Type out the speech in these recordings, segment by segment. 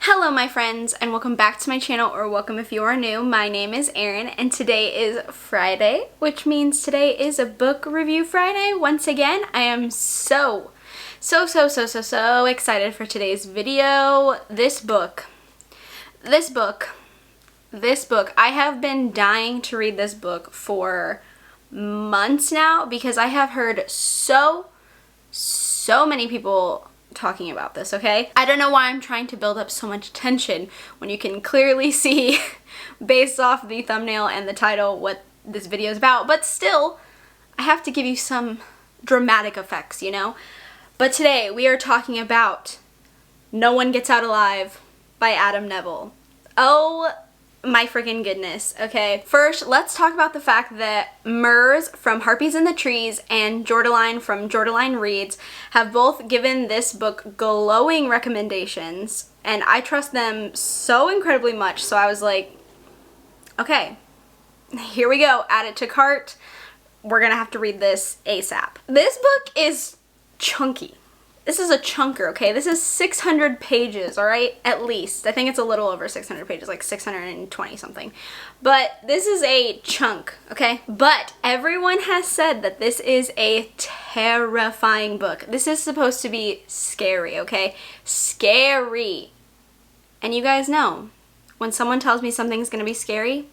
Hello my friends, and welcome back to my channel, or welcome if you are new. My name is Erin and today is Friday, which means today is a book review Friday. Once again, I am so excited for today's video. This book, I have been dying to read this book for months now because I have heard so many people talking about this, okay? I don't know why I'm trying to build up so much tension when you can clearly see based off the thumbnail and the title what this video is about, but still, I have to give you some dramatic effects, you know? But today we are talking about No One Gets Out Alive by Adam Nevill. Oh my freaking goodness, okay? First, let's talk about the fact that Murs from Harpies in the Trees and Jordaline from Jordaline Reads have both given this book glowing recommendations, and I trust them so incredibly much, so I was like, okay, here we go, add it to cart. We're gonna have to read this ASAP. This book is chunky. This is a chunker, okay? This is 600 pages, all right? At least. I think it's a little over 600 pages, like 620 something. But this is a chunk, okay? But everyone has said that this is a terrifying book. This is supposed to be scary, okay? Scary. And you guys know, when someone tells me something's gonna be scary,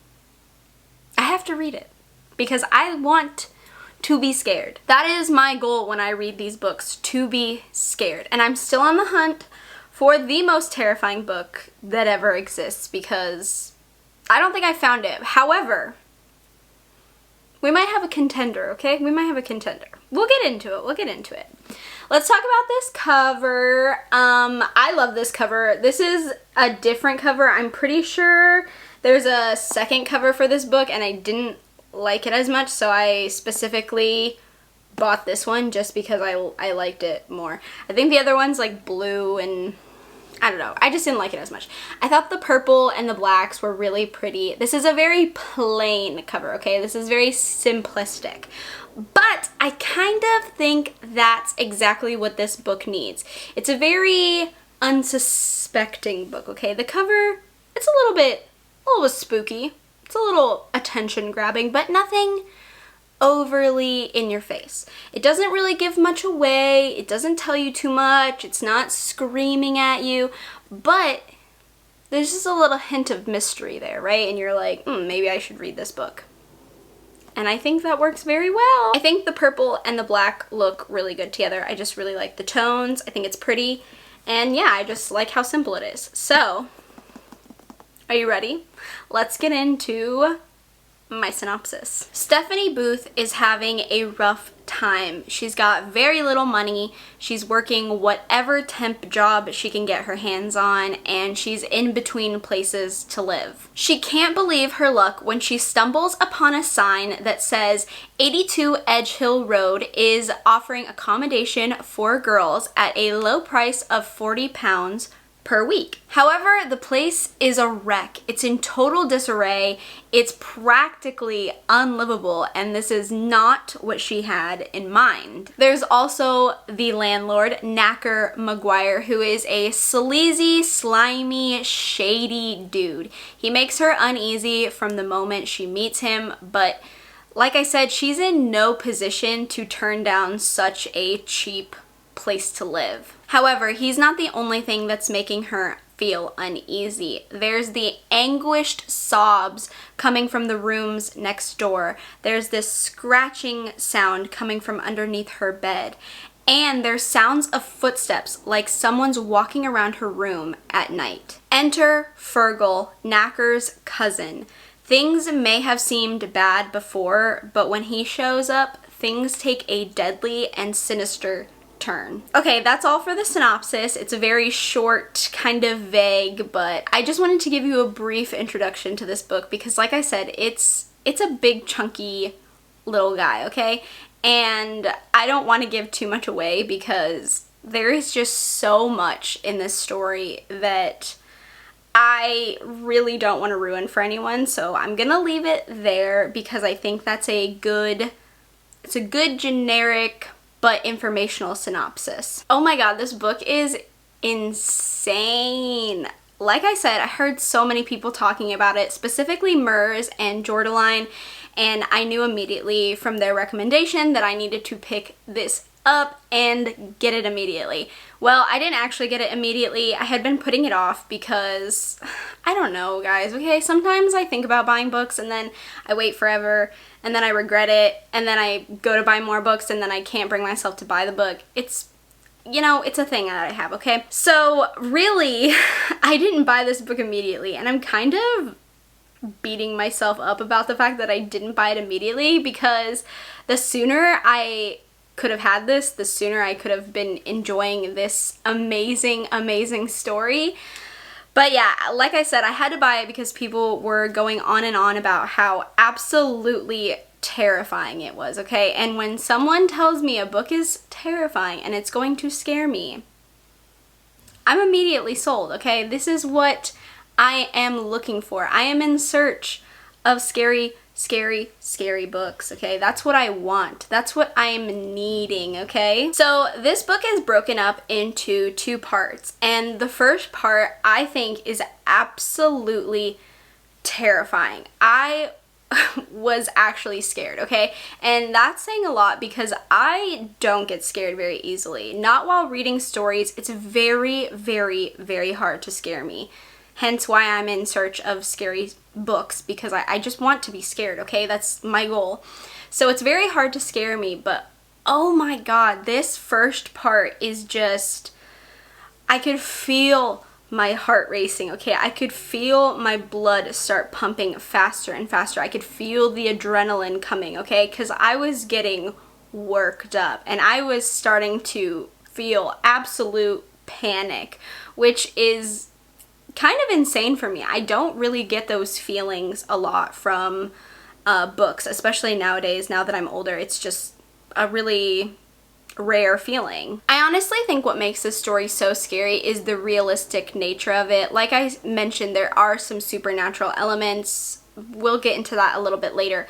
I have to read it because I want to be scared. That is my goal when I read these books, to be scared. And I'm still on the hunt for the most terrifying book that ever exists because I don't think I found it. However, we might have a contender, okay? We might have a contender. We'll get into it. We'll get into it. Let's talk about this cover. I love this cover. This is a different cover. I'm pretty sure there's a second cover for this book and I didn't like it as much, so I specifically bought this one just because I liked it more. I think the other one's like blue and I don't know. I just didn't like it as much. I thought the purple and the blacks were really pretty. This is a very plain cover, okay? This is very simplistic. But I kind of think that's exactly what this book needs. It's a very unsuspecting book, okay? The cover, it's a little bit spooky. It's a little attention grabbing, but nothing overly in your face. It doesn't really give much away. It doesn't tell you too much. It's not screaming at you, but there's just a little hint of mystery there, right? And you're like, maybe I should read this book. And I think that works very well. I think the purple and the black look really good together. I just really like the tones. I think it's pretty. And yeah, I just like how simple it is. So, are you ready? Let's get into my synopsis. Stephanie Booth is having a rough time. She's got very little money. She's working whatever temp job she can get her hands on, and she's in between places to live. She can't believe her luck when she stumbles upon a sign that says 82 Edge Hill Road is offering accommodation for girls at a low price of £40 per week. However, the place is a wreck. It's in total disarray. It's practically unlivable, and this is not what she had in mind. There's also the landlord, Knacker McGuire, who is a sleazy, slimy, shady dude. He makes her uneasy from the moment she meets him, but like I said, she's in no position to turn down such a cheap place to live. However, he's not the only thing that's making her feel uneasy. There's the anguished sobs coming from the rooms next door. There's this scratching sound coming from underneath her bed. And there's sounds of footsteps, like someone's walking around her room at night. Enter Fergal, Knacker's cousin. Things may have seemed bad before, but when he shows up, things take a deadly and sinister turn. Okay, that's all for the synopsis. It's a very short, kind of vague, but I just wanted to give you a brief introduction to this book because, like I said, it's a big, chunky little guy, okay? And I don't want to give too much away because there is just so much in this story that I really don't want to ruin for anyone, so I'm gonna leave it there because I think that's it's a good generic but informational synopsis. Oh my god, this book is insane. like I said, I heard so many people talking about it, specifically Mers and Jordaline, and I knew immediately from their recommendation that I needed to pick this up and get it immediately. Well, I didn't actually get it immediately. I had been putting it off because, I don't know, guys, okay? Sometimes I think about buying books and then I wait forever and then I regret it and then I go to buy more books and then I can't bring myself to buy the book. It's, you know, it's a thing that I have, okay? So really, I didn't buy this book immediately, and I'm kind of beating myself up about the fact that I didn't buy it immediately, because the sooner I could have had this, the sooner I could have been enjoying this amazing, amazing story. But yeah, like I said, I had to buy it because people were going on and on about how absolutely terrifying it was, okay? And when someone tells me a book is terrifying and it's going to scare me, I'm immediately sold, okay? This is what I am looking for. I am in search of scary, scary, scary books, okay? That's what I want. That's what I'm needing, okay? So this book is broken up into 2 parts, and the first part I think is absolutely terrifying. I was actually scared, okay? And that's saying a lot because I don't get scared very easily. Not while reading stories. It's very, very, very hard to scare me. Hence why I'm in search of scary books, because I just want to be scared, okay? That's my goal. So it's very hard to scare me, but oh my god, this first part is just, I could feel my heart racing, okay? I could feel my blood start pumping faster and faster. I could feel the adrenaline coming, okay? Because I was getting worked up and I was starting to feel absolute panic, which is kind of insane for me. I don't really get those feelings a lot from books, especially nowadays. Now that I'm older, it's just a really rare feeling. I honestly think what makes this story so scary is the realistic nature of it. Like I mentioned, there are some supernatural elements. We'll get into that a little bit later,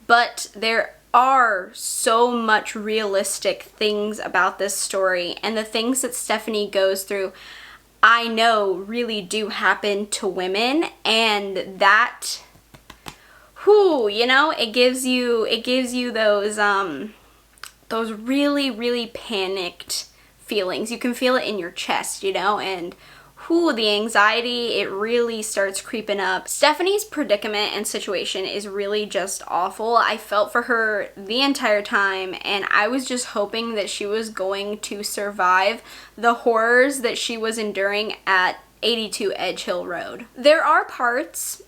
but there are so much realistic things about this story, and the things that Stephanie goes through, I know really do happen to women, and that, whew, you know, it gives you those really, really panicked feelings. You can feel it in your chest, you know, and whew, the anxiety, it really starts creeping up. Stephanie's predicament and situation is really just awful. I felt for her the entire time, and I was just hoping that she was going to survive the horrors that she was enduring at 82 Edge Hill Road. There are parts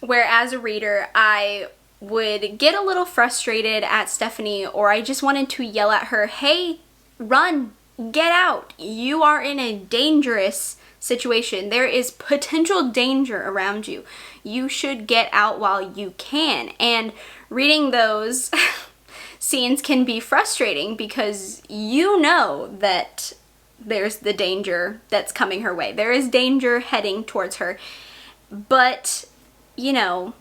where, as a reader, I would get a little frustrated at Stephanie, or I just wanted to yell at her, hey, run, get out. You are in a dangerous situation. There is potential danger around you. You should get out while you can. And reading those scenes can be frustrating because you know that there's the danger that's coming her way. There is danger heading towards her. But, you know,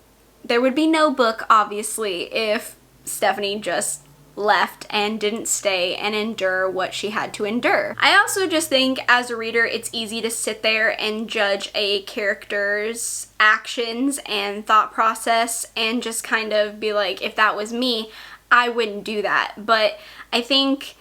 there would be no book, obviously, if Stephanie just left and didn't stay and endure what she had to endure. I also just think, as a reader, it's easy to sit there and judge a character's actions and thought process and just kind of be like, if that was me, I wouldn't do that. But I think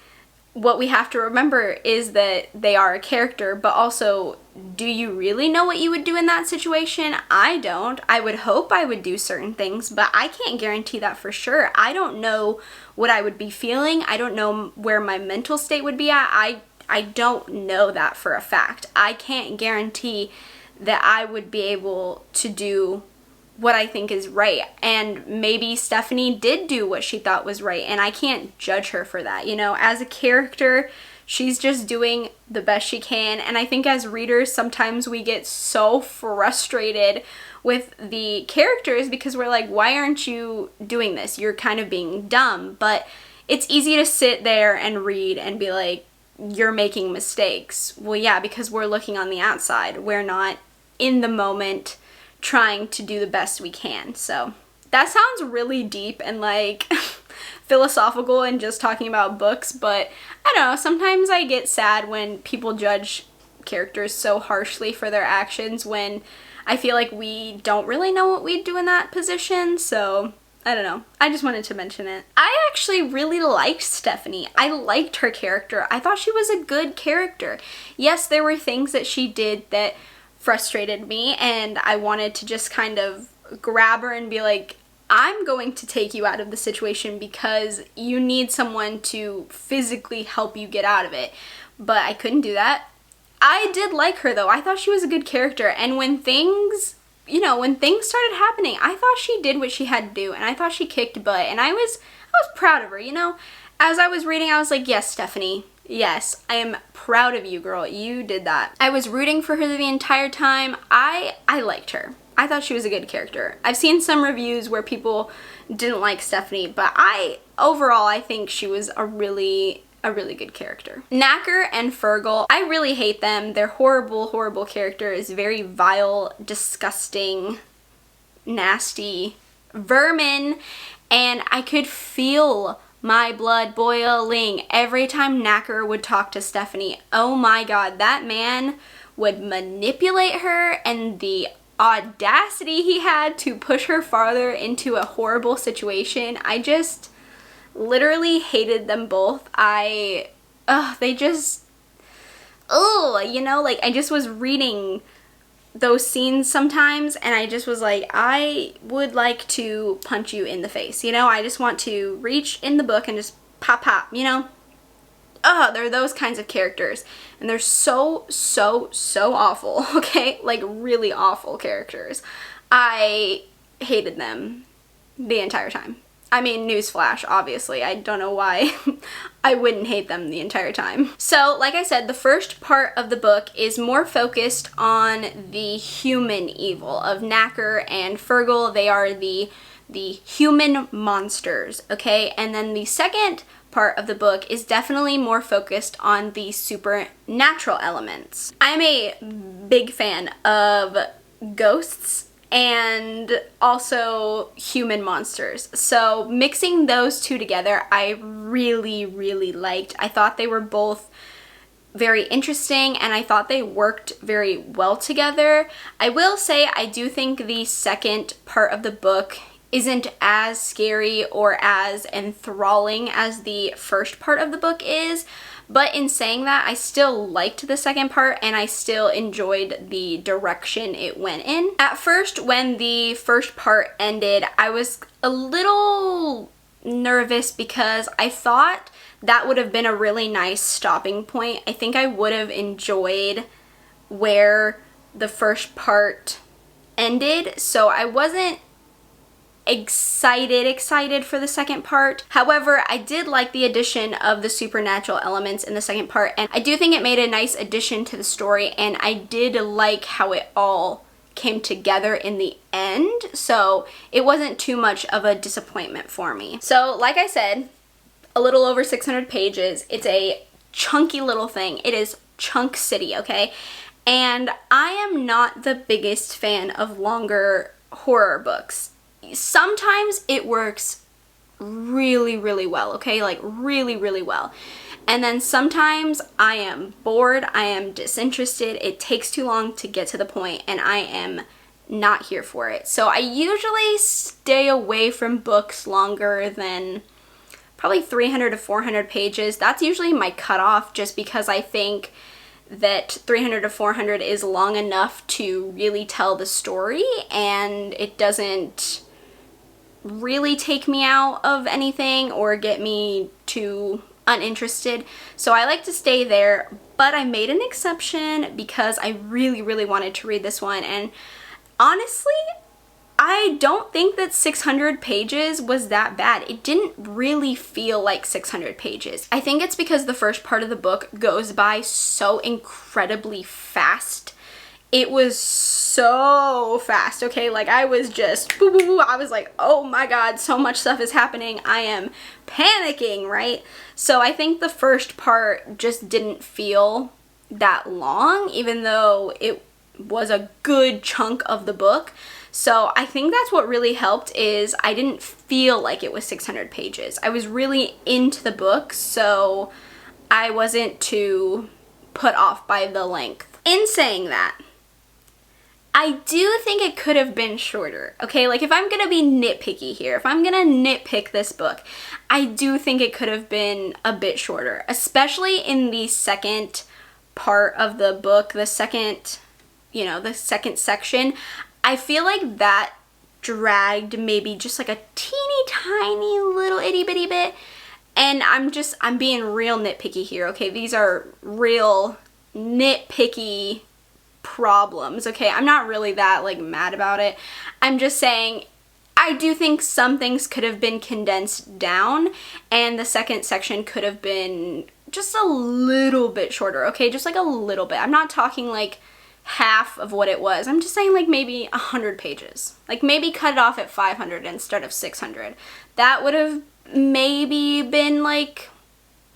what we have to remember is that they are a character, but also, do you really know what you would do in that situation? I don't. I would hope I would do certain things, but I can't guarantee that for sure. I don't know what I would be feeling. I don't know where my mental state would be at. I don't know that for a fact. I can't guarantee that I would be able to do what I think is right. And maybe Stephanie did do what she thought was right, and I can't judge her for that. You know, as a character, she's just doing the best she can. And I think as readers, sometimes we get so frustrated with the characters because we're like, why aren't you doing this? You're kind of being dumb. But it's easy to sit there and read and be like, you're making mistakes. Well, yeah, because we're looking on the outside. We're not in the moment trying to do the best we can. So that sounds really deep and like philosophical and just talking about books, but I don't know, sometimes I get sad when people judge characters so harshly for their actions when I feel like we don't really know what we'd do in that position, so I don't know. I just wanted to mention it. I actually really liked Stephanie. I liked her character. I thought she was a good character. Yes, there were things that she did that frustrated me, and I wanted to just kind of grab her and be like, I'm going to take you out of the situation because you need someone to physically help you get out of it. But I couldn't do that. I did like her though. I thought she was a good character, and when things started happening, I thought she did what she had to do, and I thought she kicked butt, and I was proud of her, you know? As I was reading, I was like, yes, Stephanie, yes, I am proud of you, girl. You did that. I was rooting for her the entire time. I liked her. I thought she was a good character. I've seen some reviews where people didn't like Stephanie, but overall, I think she was a really good character. Knacker and Fergal, I really hate them. They're horrible, horrible characters. Very vile, disgusting, nasty vermin. And I could feel my blood boiling every time Knacker would talk to Stephanie. Oh my god, that man would manipulate her, and the audacity he had to push her farther into a horrible situation. I just literally hated them both. I just was reading those scenes sometimes, and I just was like, I would like to punch you in the face, you know? I just want to reach in the book and just pop, you know? They're those kinds of characters, and they're so awful, okay? Like, really awful characters. I hated them the entire time. I mean, newsflash, obviously. I don't know why I wouldn't hate them the entire time. So, like I said, the first part of the book is more focused on the human evil of Knacker and Fergal. They are the human monsters, okay? And then the second part of the book is definitely more focused on the supernatural elements. I'm a big fan of ghosts and also human monsters. So mixing those two together, I really liked. I thought they were both very interesting, and I thought they worked very well together. I will say I do think the second part of the book isn't as scary or as enthralling as the first part of the book is. But in saying that, I still liked the second part, and I still enjoyed the direction it went in. At first, when the first part ended, I was a little nervous because I thought that would have been a really nice stopping point. I think I would have enjoyed where the first part ended, so I wasn't excited for the second part. However, I did like the addition of the supernatural elements in the second part, and I do think it made a nice addition to the story, and I did like how it all came together in the end, so it wasn't too much of a disappointment for me. So, like I said, a little over 600 pages. It's a chunky little thing. It is chunk city, okay? And I am not the biggest fan of longer horror books. Sometimes it works really well, okay? Like really well. And then sometimes I am bored, I am disinterested, it takes too long to get to the point, and I am not here for it. So I usually stay away from books longer than probably 300 to 400 pages. That's usually my cutoff, just because I think that 300 to 400 is long enough to really tell the story, and it doesn't really take me out of anything or get me too uninterested. So I like to stay there, but I made an exception because I really wanted to read this one, and honestly, I don't think that 600 pages was that bad. It didn't really feel like 600 pages. I think it's because the first part of the book goes by so incredibly fast. It was so fast, okay? Like, I was just, I was like, oh my god, so much stuff is happening. I am panicking, right? So I think the first part just didn't feel that long, even though it was a good chunk of the book. So I think that's what really helped, is I didn't feel like it was 600 pages. I was really into the book, so I wasn't too put off by the length. In saying that, I do think it could have been shorter, okay? Like, if I'm gonna be nitpicky here, if I'm gonna nitpick this book, I do think it could have been a bit shorter, especially in the second part of the book, the second section. I feel like that dragged maybe just like a teeny tiny little itty bitty bit, and I'm being real nitpicky here, okay? These are real nitpicky problems, okay? I'm not really that like mad about it. I'm just saying I do think some things could have been condensed down, and the second section could have been just a little bit shorter, okay? Just like a little bit. I'm not talking like half of what it was. I'm just saying like maybe 100 pages. Like maybe cut it off at 500 instead of 600. That would have maybe been like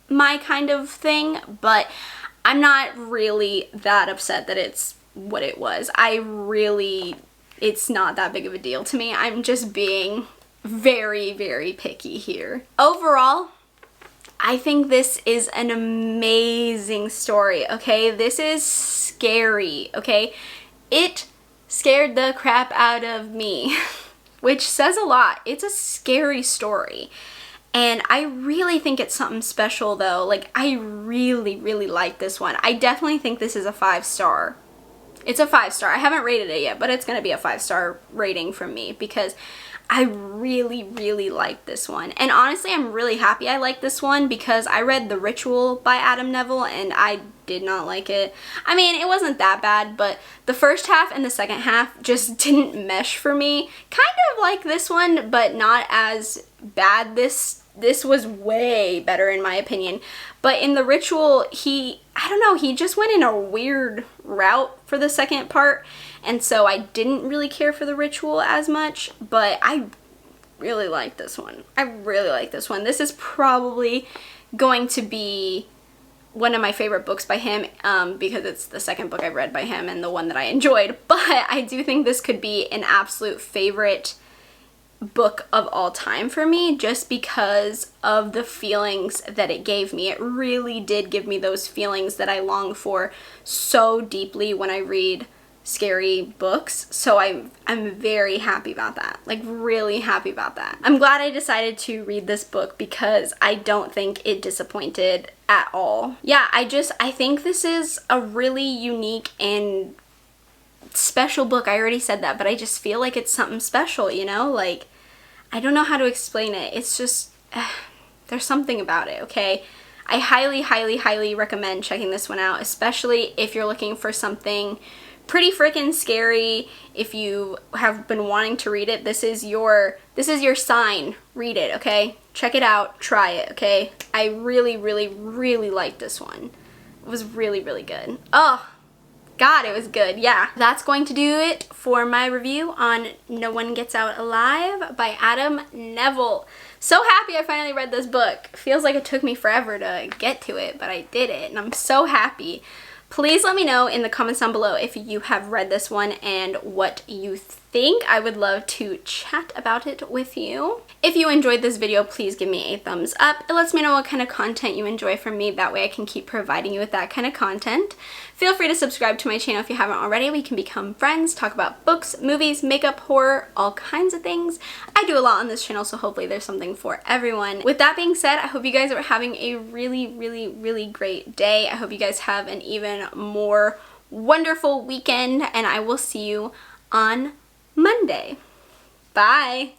my kind of thing, but I'm not really that upset that it's what it was. It's not that big of a deal to me. I'm just being very, very picky here. Overall, I think this is an amazing story, okay? This is scary, okay? It scared the crap out of me, which says a lot. It's a scary story. And I really think it's something special though. Like, I really, really like this one. I definitely think this is a 5-star. It's a 5-star. I haven't rated it yet, but it's going to be a 5-star rating from me because I really, really like this one. And honestly, I'm really happy I like this one because I read The Ritual by Adam Nevill and I did not like it. I mean, it wasn't that bad, but the first half and the second half just didn't mesh for me. Kind of like this one, but not as bad. This was way better in my opinion. But in The Ritual, I don't know, he just went in a weird route for the second part. And so I didn't really care for The Ritual as much, but I really like this one. I really like this one. This is probably going to be one of my favorite books by him because it's the second book I've read by him and the one that I enjoyed. But I do think this could be an absolute favorite book of all time for me just because of the feelings that it gave me. It really did give me those feelings that I long for so deeply when I read scary books. So I'm very happy about that. Like, really happy about that. I'm glad I decided to read this book because I don't think it disappointed at all. Yeah, I think this is a really unique and special book. I already said that, but I just feel like it's something special, you know? Like, I don't know how to explain it. It's just, there's something about it, okay? I highly, highly, highly recommend checking this one out, especially if you're looking for something pretty freaking scary. If you have been wanting to read it, this is your sign. Read it, okay? Check it out. Try it, okay? I really, really, really liked this one. It was really, really good. Oh, God, it was good. Yeah, that's going to do it for my review on No One Gets Out Alive by Adam Nevill. So happy I finally read this book. Feels like it took me forever to get to it, but I did it, and I'm so happy. Please let me know in the comments down below if you have read this one and what you think. I would love to chat about it with you. If you enjoyed this video, please give me a thumbs up. It lets me know what kind of content you enjoy from me. That way I can keep providing you with that kind of content. Feel free to subscribe to my channel if you haven't already. We can become friends, talk about books, movies, makeup, horror, all kinds of things. I do a lot on this channel, so hopefully there's something for everyone. With that being said, I hope you guys are having a really, really, really great day. I hope you guys have an even more wonderful weekend, and I will see you on Monday. Bye!